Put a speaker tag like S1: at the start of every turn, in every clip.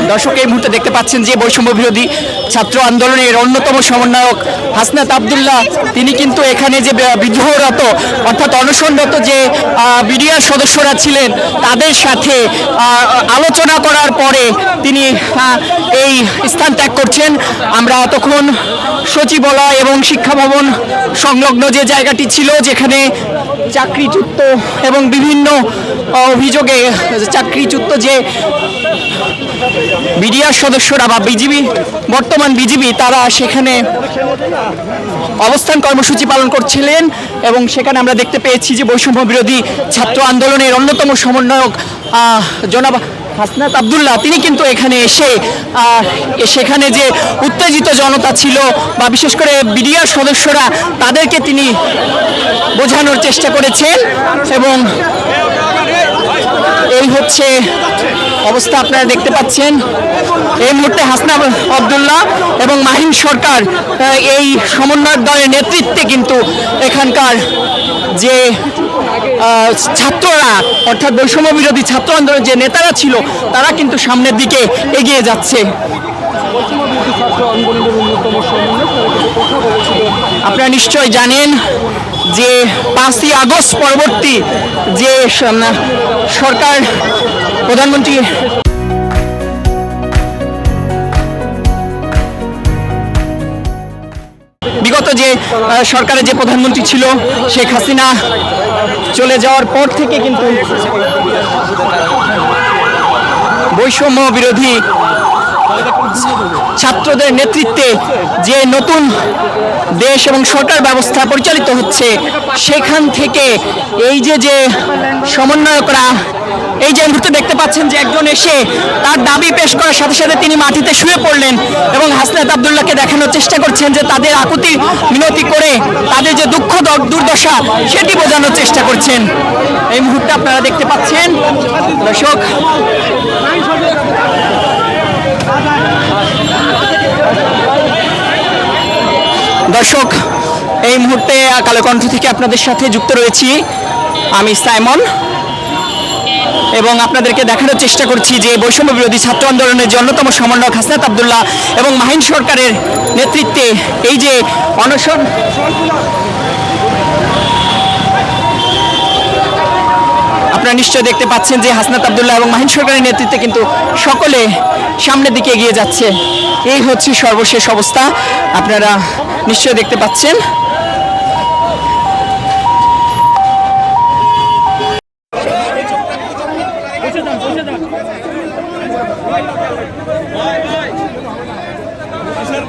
S1: দর্শক এই মুহূর্তে দেখতে পাচ্ছেন যে বৈষম্য বিরোধী ছাত্র আন্দোলনের অন্যতম সমন্বয়ক হাসনাত আব্দুল্লাহ তিনি কিন্তু এখানে যে বিদ্রোহরত অর্থাৎ অনশনরত যে বিডিআর সদস্যরা ছিলেন তাদের সাথে আলোচনা করার পরে তিনি এই স্থান ত্যাগ করছেন। আমরা তখন সচিবালয় এবং শিক্ষা ভবন সংলগ্ন যে জায়গাটি ছিল যেখানে চাকরিচ্যুত এবং বিভিন্ন অভিযোগে চাকরিচ্যুত যে বিডিআর সদস্যরা বা বিজিবি বর্তমান বিজিবি তারা সেখানে অবস্থান কর্মসূচি পালন করছিলেন এবং সেখানে আমরা দেখতে পেয়েছি যে বৈষম্য বিরোধী ছাত্র আন্দোলনের অন্যতম সমন্বয়ক জনাব হাসনাত আব্দুল্লাহ তিনি কিন্তু এখানে এসে সেখানে যে উত্তেজিত জনতা ছিল বা বিশেষ করে বিডিআর সদস্যরা তাদেরকে তিনি বোঝানোর চেষ্টা করেছেন এবং এই হচ্ছে অবস্থা আপনারা দেখতে পাচ্ছেন। এই মুহূর্তে হাসনাত আব্দুল্লাহ এবং মাহিন সরকার এই সমন্বয়ক দলের নেতৃত্বে কিন্তু এখানকার যে ছাত্ররা অর্থাৎ বৈষম্য বিরোধী ছাত্র আন্দোলনের যে নেতারা ছিল তারা কিন্তু সামনের দিকে এগিয়ে যাচ্ছে। আপনারা নিশ্চয় জানেন যে 5ই আগস্ট পরবর্তী যে সরকার প্রধানমন্ত্রী বিগত যে সরকারের যে প্রধানমন্ত্রী ছিল শেখ হাসিনা চলে যাওয়ার পর থেকে কিন্তু বৈষম্য বিরোধী ছাত্রদের নেতৃত্বে যে নতুন দেশ এবং সরকার ব্যবস্থা পরিচালিত হচ্ছে সেখান থেকে এই যে সমন্বয়করা এই যে মুহূর্তে দেখতে পাচ্ছেন যে একজন এসে তার দাবি পেশ করার সাথে সাথে তিনি মাটিতে শুয়ে পড়লেন এবং হাসনাত আব্দুল্লাহকে দেখানোর চেষ্টা করছেন যে তাদের আকুতি মিনতি করে তাদের যে দুঃখ দুর্দশা সেটি বোঝানোর চেষ্টা করছেন। এই মুহূর্তে আপনারা দেখতে পাচ্ছেন দর্শক এই মুহূর্তে কালো কণ্ঠ থেকে আপনাদের সাথে যুক্ত রয়েছি আমি সাইমন এবং আপনাদেরকে দেখানোর চেষ্টা করছি যে বৈষম্য বিরোধী ছাত্র আন্দোলনের যে অন্যতম সমন্বয়ক হাসনাত আব্দুল্লাহ এবং মাহিন সরকারের নেতৃত্বে এই যে অনশন আপনারা নিশ্চয় দেখতে পাচ্ছেন যে হাসনাত আব্দুল্লাহ এবং মাহিন সরকারের নেতৃত্বে কিন্তু সকলে সামনের দিকে এগিয়ে যাচ্ছে। এই হচ্ছে সর্বশেষ অবস্থা আপনারা নিশ্চয় দেখতে পাচ্ছেন।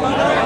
S2: Bye bye.